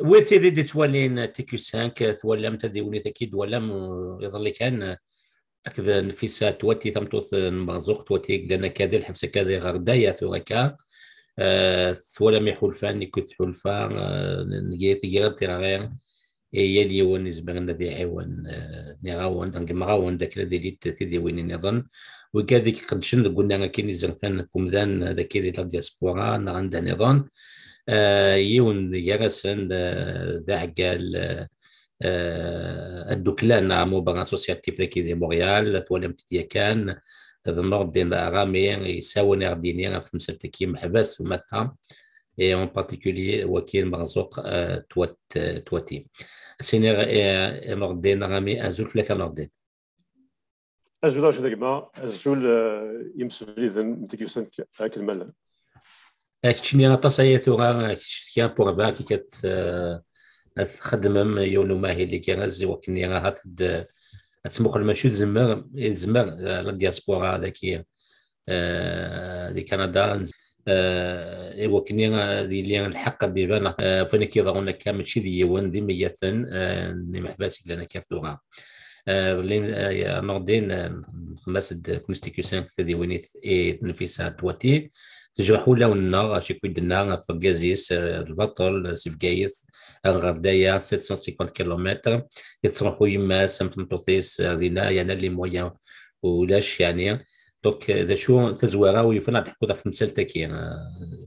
وثيري دي توالين تيكو 5 توالم تديوني تكيد ولم يظل كان أكذا نفيسة توتي ثمتوث مغزوق توتي لأن كذا الحبسة كذا غردايا ثوركا ثولم يحولفان نكوث حولفان نجيت جيرت غير يلي ونسبة الذي عيون نغاون دنك مغاون داك الذي ليت تدي وين نظن وكذلك قد شن قلنا كاين زنفان كومدان ذاك اللي لا دياسبورا عندها نظام يون يرسن ذا عقال الدكلان موبا اسوسياتيف ذاك دي مونريال تولم تديا كان هذا النورد ديال الرامي يساوي نرديني في مسلتكي محبس ومثلا et en particulier وكيل مرزوق تواتي سينير نوردين رامي ازول فلاك نوردين ازول اش داكما ازول يمسلي ذن تيكيوسن هاك المال اكتشني غطاسايا ثورا كتشتيا بور فاكي كت خدمم يونو ماهي اللي كان وكني راه تسمخ المشي زمر لا دياسبورا هذاك دي كندا وكني اللي الحق ديالنا فين كيظهرون كامل شي ديوان دي ميتن اللي محباس لنا كثورا لين نوردين خمس كونستيتيوشن ديوانيت اي نفيسا تواتي تجرحوا لنا شي كويدنا في كازيس البطل سيفكايث الغردايه 750 كيلومتر يتصرحوا يما سمتمطوطيس دينا يعني لي مويان ولاش يعني دونك ذا شو تزويره ويفنى تحكوا في مسالته كاين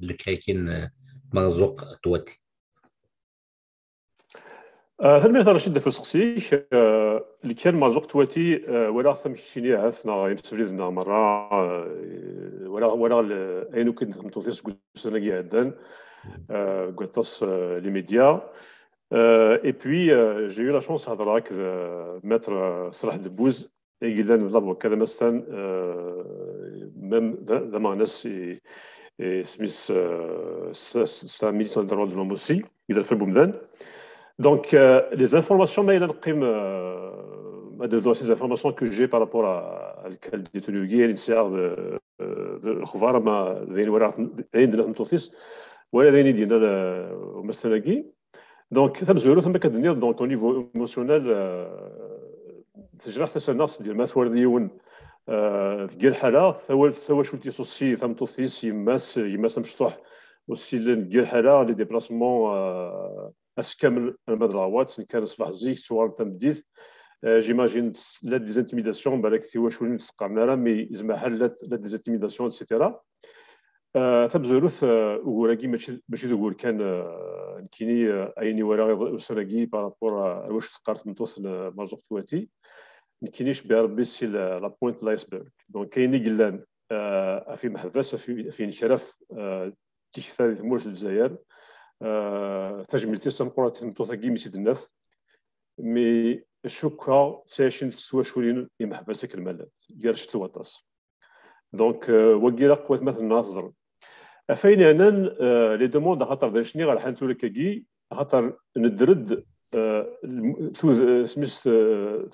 اللي كاين مرزوق تواتي ثم رشيد في السقسيك اللي كان مرزوق تواتي ولا ثم شيني عثنا يمسفليزنا مره ولا اينو كنت متوثيس قلت سنه قاعدين قلت لي ميديا et puis j'ai eu la chance هضر maître صلاح دبوز يقول لنا لا كذا مثلا même زعما ناس سميث c'est un militant de droits de l'homme aussi يدير في البومدان donc les informations ما الى نقيم ces informations que j'ai par rapport à le détenu Guy الانسيار الخبار ما ذين وراء عندنا متوثيس ولا ذين ديالنا مثلا كي دونك ثم زورو ثم كدنيا دونك او نيفو ايموسيونيل تجرح الناس ديال مثور ديون ديال الحاله ثوا شولتي سوسي ثم توثيس يماس مشطوح وسي ديال الحاله لي ديبلاسمون اسكامل المدراوات كان صباح زيك توار تمديت جيماجين لا ديزانتيميداسيون بالك ثوا شولين تسقرنا راه مي زعما حلات لا ديزانتيميداسيون ايتترا تبزروث وراكي ماشي تقول كان كيني ايني ولا وسراكي بارابور واش تقارت مطوث مرزوق تواتي مكينيش بربي سي لا بوينت لايسبرغ دونك كايني قلان في محبس في انشراف تيكثال مولش الجزائر تجميلتي سنقرات مطوث كي ميسيد النف مي شوكا ساشين سوا شولين يمحبسك المالات قالش الوطاس دونك وكيلا قوات مثلا ناظر فين انا لي دوموند خاطر داك شني غنحنتو لك كي خاطر ندرد سميت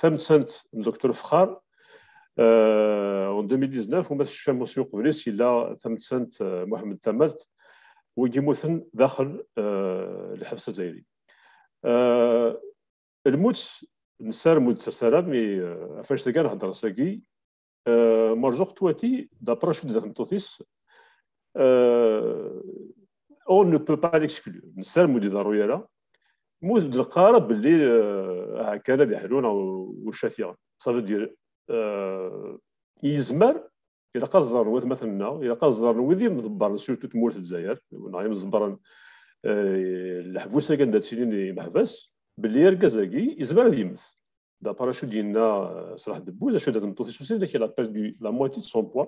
ثامن سنت الدكتور فخار en 2019 وما شفا موسيو قبلي سيلا ثامن سنت محمد تملت ويجي مثلا داخل الحبس الجزائري الموت نسار موت تسارا مي فاش تلقى نهضر ساكي مرزوق تواتي دابرا شو داخل توثيس on ne peut pas l'exclure نسال مودي ضروري راه مود القارب باللي هكذا بيحلونا والشاتيان صافي دير يزمر الى قزر مثلا الى قزر وذي مدبر سورتو تمورت الجزائر نايم مزبر الحبوسه كان دات سنين محبس باللي يركزاكي يزمر يمث دابا شو ديالنا صلاح دبوز شو دات نطوطي سوسي داك لا بيردو لا موتي دو سون بوا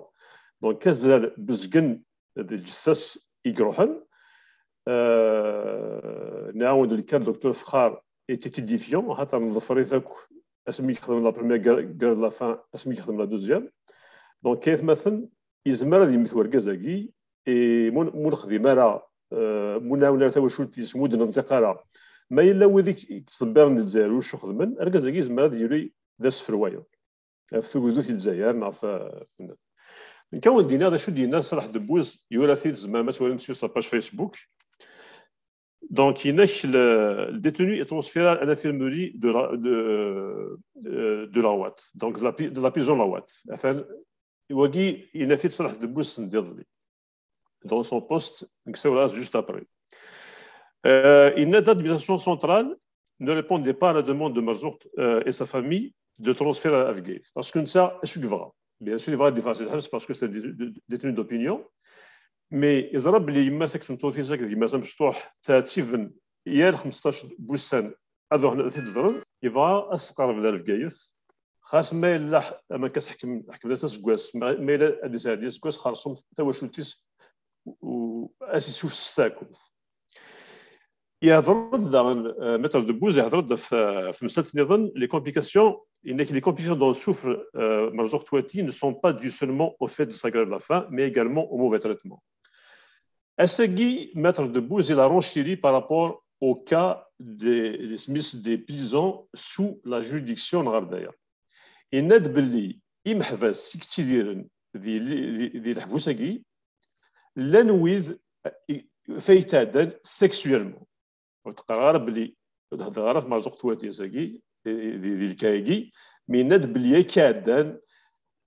دونك كازال بزقن الجثث يقروحن نعاود الكان دكتور فخار ايتي تيديفيون خاطر نظفري ذاك اسمي يخدم لا بروميير كار لا فان اسمي يخدم لا دوزيام دونك كيف مثلا يزمر يمث وركازاكي اي مون خدمه راه مناوله تا واش ولتي سمود الانتقال ما الا وذيك تصبر الجزائر واش خدمن ركازاكي يزمر ديري داس في روايه في ثوث الجزائر نعرف نكون دينا هذا شو دينا صلاح دبوز يورثي زعما مثلا سيو ساباج فيسبوك Donc, le détenu est transféré à l'infirmerie de la Ouad, donc de la prison de la Ouad. Enfin, il a fait ça dans son poste, juste après. Une administration centrale ne répondait pas à la demande de Marzouk et sa famille de transfert à Afghaz. Parce que ça, c'est vrai. Bien sûr, il va être facile parce que c'est des détenus d'opinion. Mais إذا رب اللي يما ساكن توتي ساكن ديما مفتوح تاتيفن يا 15 بوسان هذو حنا تتزرن يبغى اسقر بدا الفكايس خاص ما الا ما كتحكم حكم ذات سكواس ما الا اديس هادي سكواس خاصهم حتى واش ولتيس و اسي شوف الساكوس يهضر متر دو بوز يهضر في مساله نظن لي كومبليكاسيون Il que les complications dont souffre Marzouk Touati ne sont pas dues seulement au fait de sa grève de la faim, mais également au mauvais traitement. Assegui, maître de Bouz, il a renchéri par rapport au cas des prisons sous la juridiction nardaya. Il n'a de belli, imhvas, siktidiren, di l'hvousagui, l'anouid feitaden sexuellement. وتقرر بلي هذا Marzouk Touati Assegui, ديال الكايكي مي ند بلي كادان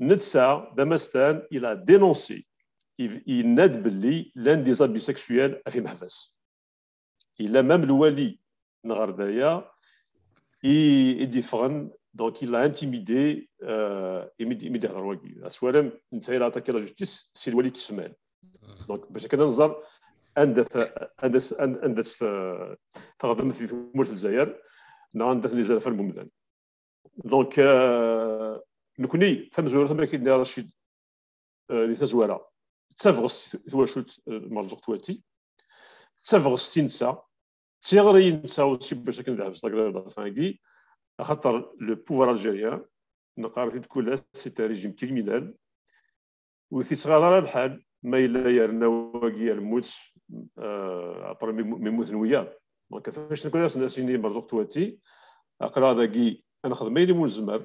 ندسا دمستان الى دينونسي ند بلي لان دي زابي سيكسويل في محبس الا مام الوالي نغردايا يديفرن دونك il a intimidé يمدي هضر واقي اسوالم نتا الى اتاكي لا جوستيس سي الوالي كيسمال دونك باش كنظر عندت تقدم في مول الجزائر عندنا لي زلفه الممدان دونك نكوني فهم زوره ثم كيدير رشيد اللي تزوره تفغس تواشوت مرزوق تواتي تفغس تنسى تيغري نسى وشي باش كندعب صدق فانكي خاطر لو بوفوار الجيريان نقار في كل سي ريجيم كريمينال وفي صغار الحال ما الا يرنا واقي الموت ابر ميموت وياه دونك فاش نقول الناس اللي مرزوق تواتي اقرا ذاكي انا خدمه لي ملزمر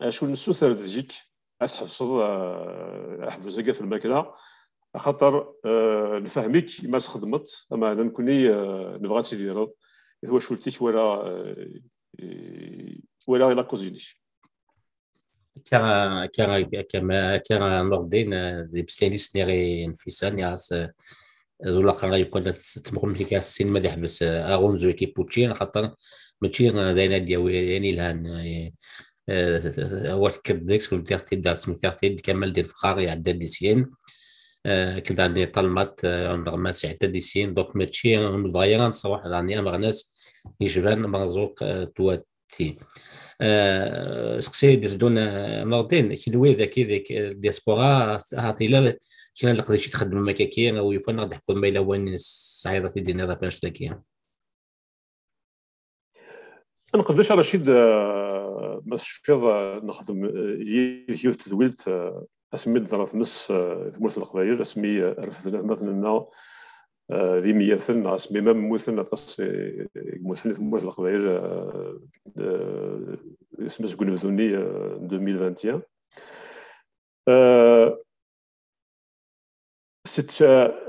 اشو نسوثر ديك اسحفص احفظ في الماكله خاطر نفهمك ما خدمت اما انا نكوني نبغى تيدير هو شولتيك ولا لا كوزينيش كان نوردين دي بسيانيس نيري انفيسان ياس ولا قرا يكون تمخم في كاس السينما دي حبس اغونزو كيبوتشين خاطر ماشي داينا دياوي يعني الهان هو كديكس كنت تاعتي دارت سميتي كمال ديال الفقار يعدى ديسيين كنت عندي طلمات نغما ساعه ديسيين دونك ماشي فغيان صراحه راني امغناس يجبان مرزوق تواتي سقسي دون نوردين كيلوي ذاك الدياسبورا عاطي لا كاين اللي قدرتي تخدم مكاكين او يفن غادي يحكم ما الا وين الصعيده في دينا باش تاكيا ما نقدرش رشيد باش شوف نخدم يو تدويلت اسمي ظرف نص مولت القبائل اسمي مثلا ذي مياثن اسمي ما مثلنا تص مثلنا في مولت القبائل اسمي شكون بذوني 2021 ست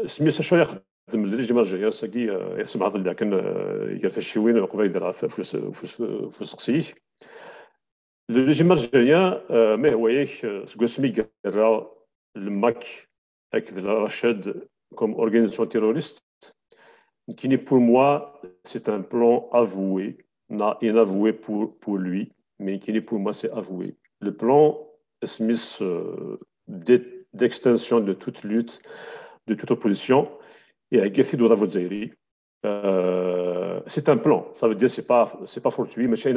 سمي شويه خدم الريجيم الجزائري ساكي يسمع هذا اللي كان يدير في الشوين وقبل يدير في سقسيه الريجيم الجزائري ما هو ياك سمي قرا الماك هكذا رشاد comme organisation terroriste qui n'est pour moi c'est un plan avoué inavoué pour lui mais qui n'est pour moi c'est avoué le plan Smith d'extension de toute lutte de toute opposition et à Gathi Doura Vodzairi. C'est un plan, ça veut dire c'est pas fortuit, mais c'est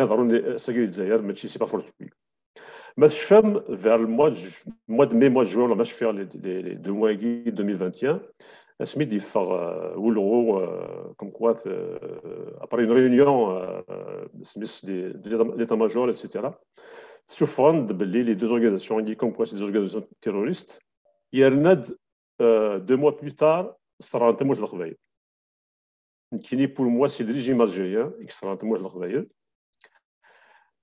pas fortuit. Mais je fais vers le mois de mai, mois de juin, là, je fais les 2 mois 2021. Smith dit faire comme quoi après une réunion Smith de l'état-major, etc. Sur fond de les 2 organisations indiquent comme quoi c'est des organisations terroristes. Il y a 2 mois plus tard, ça rentre moi le travail. Qui pour moi c'est le régime algérien qui ça rentre moi le travail.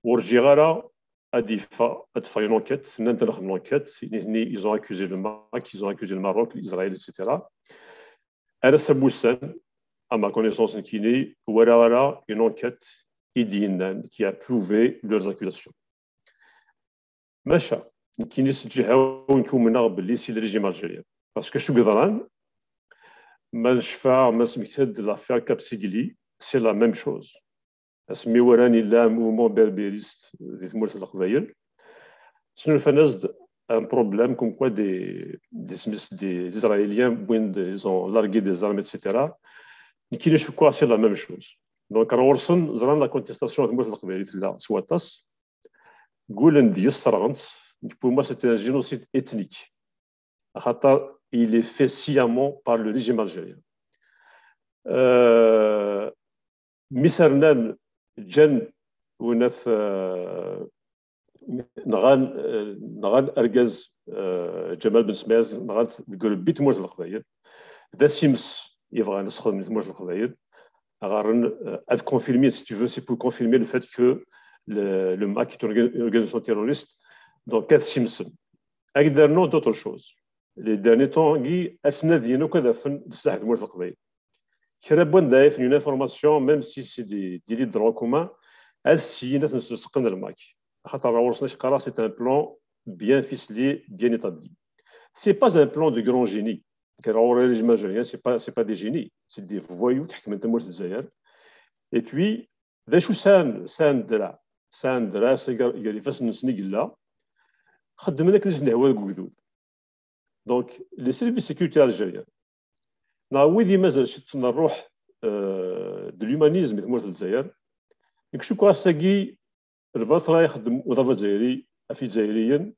Orgirara a dit a fait une enquête, une enquête. Ils ont accusé le Maroc, ils ont accusé le Maroc, l'Israël, etc. Elle a Saboussen, à ma connaissance, voilà une enquête qui a prouvé leurs accusations. Macha, qui ne se dit pas c'est le régime algérien. Parce que je suis gouvernement, de l'affaire Capsigili, c'est la même chose. C'est un mouvement berbériste des Mourtes al-Khwaïl. C'est un problème comme quoi des Israéliens, ils ont largué des armes, etc. Et qui ne suis quoi, c'est la même chose. Donc, la contestation de Mourtes al-Khwaïl, soit tas, pour moi, c'était un génocide ethnique. Il est fait sciemment par le régime algérien. Missernan, Jen, ونف نغان أرجز جمال بن سماز نغان تقول بيت مورت القبائل دا سيمس يبغى نسخد من مورت القبائل غارن ad confirmer si tu veux c'est pour confirmer le fait que le MAC est une organisation terroriste donc 4 Simpson أقدر d'autres choses les derniers temps Guy أسندينو كذا في سلاح مورت القبائل كرا بون دايف une information même si c'est des délits de droit commun السينة نسقن الماك خاطر ورسنا قرا c'est un plan bien ficelé bien établi c'est pas un plan de grand génie car les régimes algériens c'est pas des génies c'est des voyous qui حكمت مورت الجزائر et puis ذا شو سان درا قال لي فاش نسني قلا خدمنا كنش نهوى القدود دونك لي سيرفيس سيكوريتي الجزائر نعاودي مازال شفت نروح de l'humanisme مورت الجزائر نكشو كواساكي الفترة يخدم وظيفة جزائري في جزائريا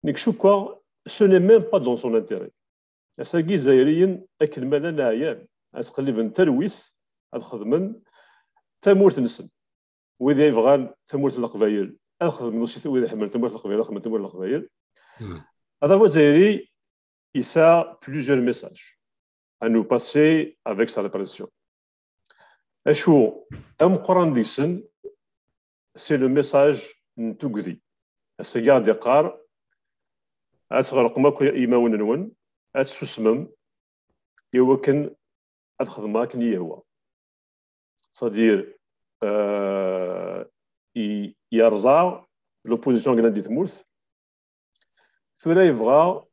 نكشو كوا ce n'est même pas dans son intérêt أساكي جزائريا أكل مالا نعيان أتقلب ترويث أخدمن تمورت نسن وإذا يبغى تمورت القبايل أخدم وسيت وإذا حمل تمورت القبايل أخدم تمورت القبايل هذا هو جزائري il a plusieurs messages à nous passer avec sa répression. أشو أم قران ديسن c'est le message نتوكذي السجار دقار أتغرق ماكو إيماون نون أتسمم يوكن أدخل ماك نيهوا c'est-à-dire يرزع l'opposition غنادي تمورث فلا يبغى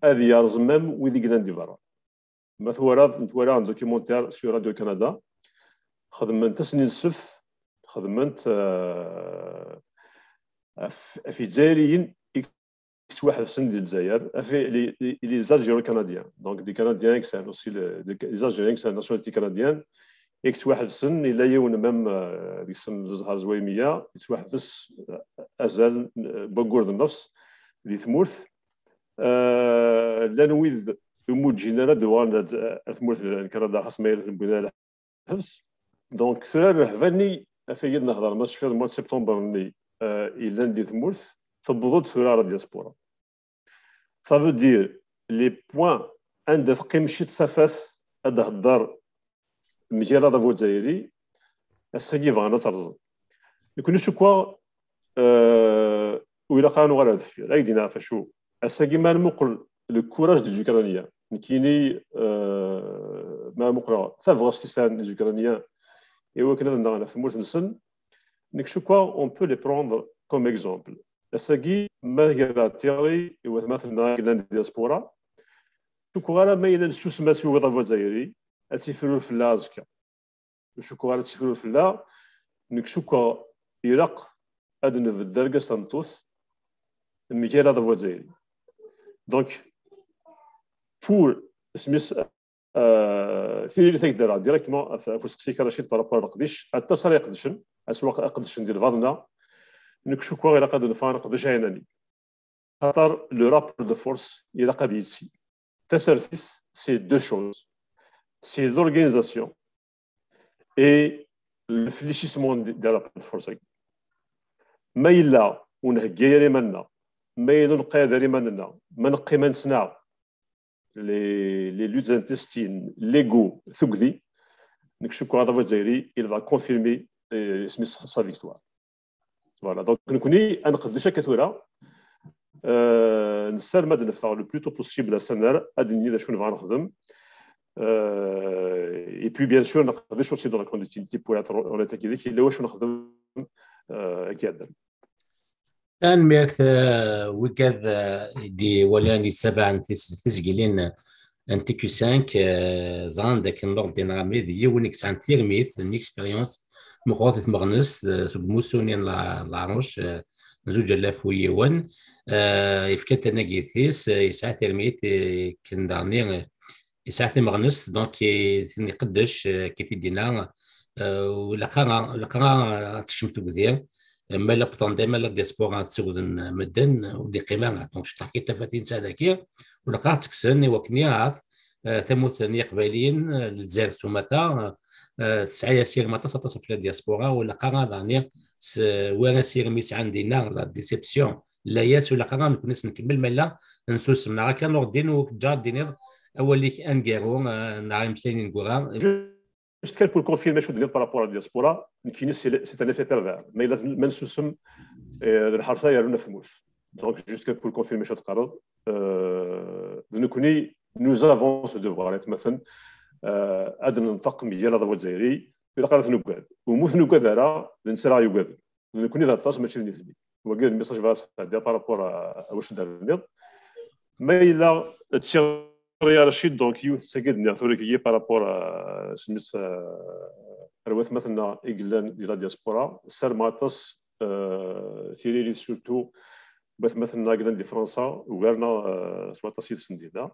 هذه يرزم ميم ويدي غنادي برا مثلا un documentaire sur Radio Canada خدمت تسنين السفت خدمت في جزائريين اكس واحد في سن ديال الجزائر في لي زالجيرو كنديان دونك دي كنديان اكسان اوسي لي زالجيريان اكسان ناسيوناليتي كنديان اكس واحد في سن الا يون ميم ديك السن الزهر زويميه اكس واحد بس ازال بقور النفس اللي تمورث لا نويذ يموت جينا دوان تمورث كندا خاص ما يلبنا الحبس دونك سرار هفاني أفيد نهضر ماش في الموت سبتمبر ني إلا ندي تمورث تبضت سرار الدياسبورا ça veut dire les points عند قيمشي تثفث هذا الدار مجال هذا فو جزائري السيد فانا ترز يكون شو كوا وإلا قانو غير هذا لا يدينا فشو السيد ما نمقل الكوراج ديال الأوكرانيين نكيني ما مقرا ثفغ استسان الأوكرانيين et au Canada dans la fameuse nation on peut les prendre comme exemple الساقي ما تيري ومثلا قلنا الدياسبورا شكوغالا ما إلى السوس ما سوى ضربة جزائري أتيفلو في اللازكا شكوغالا تيفلو في اللا نكشوكا إراق أدنى في الدرجة سانتوس ميكيلا ضربة جزائري دونك pour سميس ثيري تقدر ديريكتومون فوسكسيك رشيد بارابور قديش التصري قدشن اسواق قدشن ديال فاضنا نكشو كوا غير قد نفان قدش عيناني خاطر لو رابور دو فورس الى قد يتسي تسرفيس سي دو شوز سي لورغانيزاسيون اي لو فليشيسمون ديال رابور دو فورس ما الا ونهكيري منا ما الا نقادري مننا ما نقي ما نسنع les luttes intestines légaux ثقدي نكشوكو هذا الجزائري il va confirmer sa victoire voilà donc نكوني انا قداش كثوره نسال ما نفعل le plus tôt possible السنه ادني اذا شكون نبغى نخدم Et puis bien sûr نقدرش aussi dans la clandestinité pour être honnête كذا الا واش نخدم كذا كان ميرث وكاد دي ولاني تبع تسجيلين انت كو 5 زان داك الاوردينار ميدي ونيكس عن تيرميث ان اكسبيريونس مخاطط مغنس سوق موسونين لاروش زوج الاف ويون يفكت انا قيثيس يسعى تيرميث كان دارني يسعى مغنس دونك يقدش كيف دينا لقا تشمتو بذير ما لا بطن ديما لا ديسبورا تسودن مدن ودي قيمه دونك تحكي تفاتين سادكيه ولقا تكسن وكنيات ثموت ثاني قبيلين الجزائر سومتا تسعي سير متا تصف الدياسبورا ولا قرا داني وين سير ميس عندنا لا ديسيبسيون لا ياس ولا قرا نكون نكمل ملا نسوس من راك نوردين وجار دينير اول ليك انغيرو نعم سينين نقولها juste pour le confirmer شو par rapport à la diaspora كاين c'est un effet pervers mais ما نسوسم الحرصه يالو نفهموش donc juste pour le confirmer شو تقرر نكوني nous avons ce devoir مثلا ادن نطق مزيان هذا هو الجزائري الا قرات نقاد وموث نقاد راه نسرع يقاد نكوني ذا طاس ماشي نسبي وقال الميساج فاس ديال بارابور واش دار ما الا تشي يا رشيد دونك يو تسقدنا ثوريكيه بارابور سميت روات مثلا ايغلان ديال الدياسبورا سار ماطس سيريلي سورتو بس مثلا ايغلان دي فرنسا وغيرنا سوا تاسيد سندينا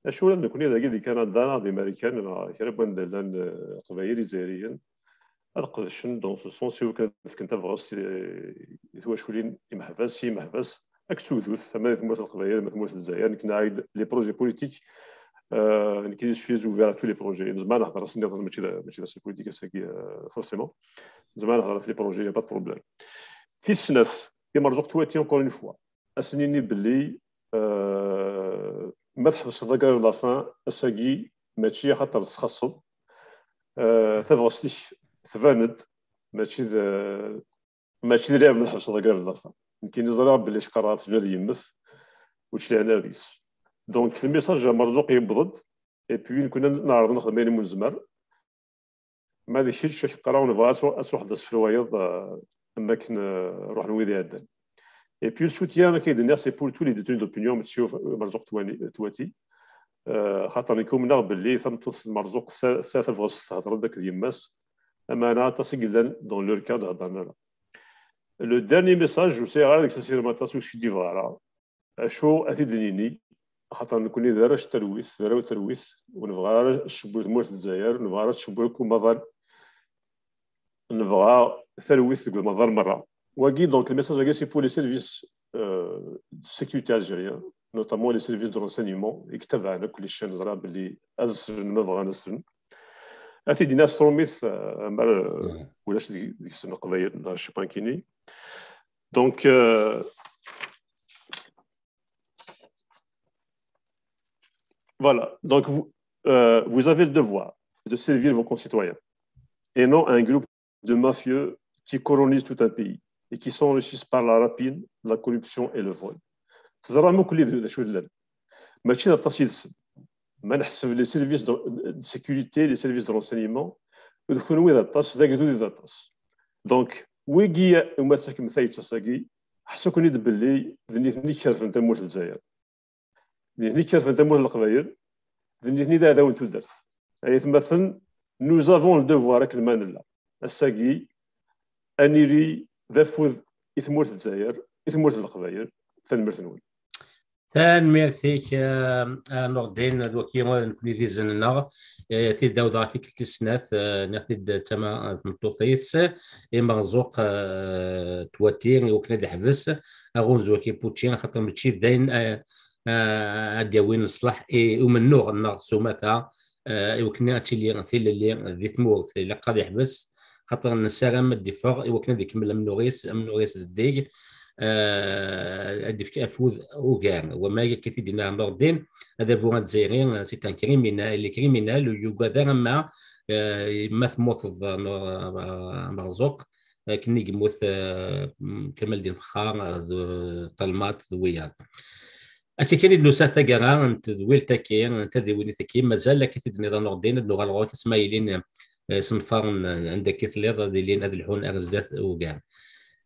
اشو نكوني داك دي كندا دي امريكان كيربان دالان قبايل جزائريين القدشن دون سو سونس كنت فاس يتواشولين محبس اكتوذوث ثما ثموت القبائل ثموت الجزائر كنعيد لي بروجي بوليتيك كي سوي اوفير تو لي بروجي زعما نهضر راسي نهضر ماشي سي بوليتيك ساكي فورسيمون زعما نهضر في لي بروجي با بروبليم في السنف كيما رزق تواتي اونكور اون فوا اسنيني باللي ما تحبس داكار لافان اساكي ماشي خاطر تخصب تفغسيش تفاند ماشي اللي من حبس داكار لافان يمكن يزرع باللي قرات جاد يمث وش لي اناليز دونك الميساج مرزوق يبضد اي بي كنا نعرض نخدم من الزمر ما داك الشيء شي قراو نبغى تروح داس في الويض اما كن نروح نويدي هذا اي بي السوتيان كيدير سي بور تو لي ديتون دوبينيون متشوف مرزوق تواتي خاطر يكون باللي ثمت مرزوق سافر فغس تهضر داك ديماس اما انا تاسيكلان دون لور كاد هضرنا. Le dernier message, je sais que c'est le matin où je dis voilà, شو أثيدني خاطر نكوني دارش ترويث دارو ترويث ونبغى شبوت موت الجزائر نبغى شبو لكم مظهر نبغى ثرويث مظهر مرة وكي دونك الميساج هذا سي بور لي سيرفيس سيكوريتي الجزائريين نوتامون لي سيرفيس دو رونسينيمون يكتب على كل شيء نزرع باللي أزسر ما بغى نسرن أثيدنا ستروميث ولاش ديك السنة قضية نهار الشبانكيني. Donc, voilà. Donc, vous avez le devoir de servir vos concitoyens et non un groupe de mafieux qui colonisent tout un pays et qui s'enrichissent par la rapine, la corruption et le vol. C'est vraiment que les choses là. Machine à tasser. Les services de sécurité, les services de renseignement, donc, ويجي ومسك مثايت ساقي حسو كوني باللي ذني كثر انت موت الجزائر ذني كثر انت موت القبائل ذني دا وانتو درت اي مثلا nous avons le devoir كلمان لا الساقي انيري ذفوذ اثموت الجزائر اثموت القبائل ثنمرثنون ثان ميرثيك نوردين دوكيما نكوني ذي زننا في الدوضة في كل سنة ناخذ تما مطوطيس مرزوق تواتير وكنا دي حفس اغونزو كي بوتشين خاطر ماشي داين اديوين الصلاح ومن نوع النار سومتها وكنا تيلي اللي ذي ثمور اللي قاضي يحبس خاطر نسالم الدفاع وكنا ديك من نوريس زديق الدفك افوذ اوغان وما كثير دينا نوردين هذا بوغ الجزائريين سي ان كريمينال كريمينال يوغادا ما ثموت مرزوق كني يموت كمال الدين فخار طلمات ذويان أكيد كان يدلو ساتا كاغا أنت دويل تاكي أنت دويل تاكي مازال لك تدني ذا نغدين دلو غالغوك اسمايلين صنفار عندك كثليض ديلين هذا الحون أغزات وكاع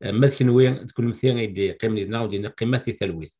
مثل وين تكون مثير يدي قيم لنا ودينا قيمات ثلويث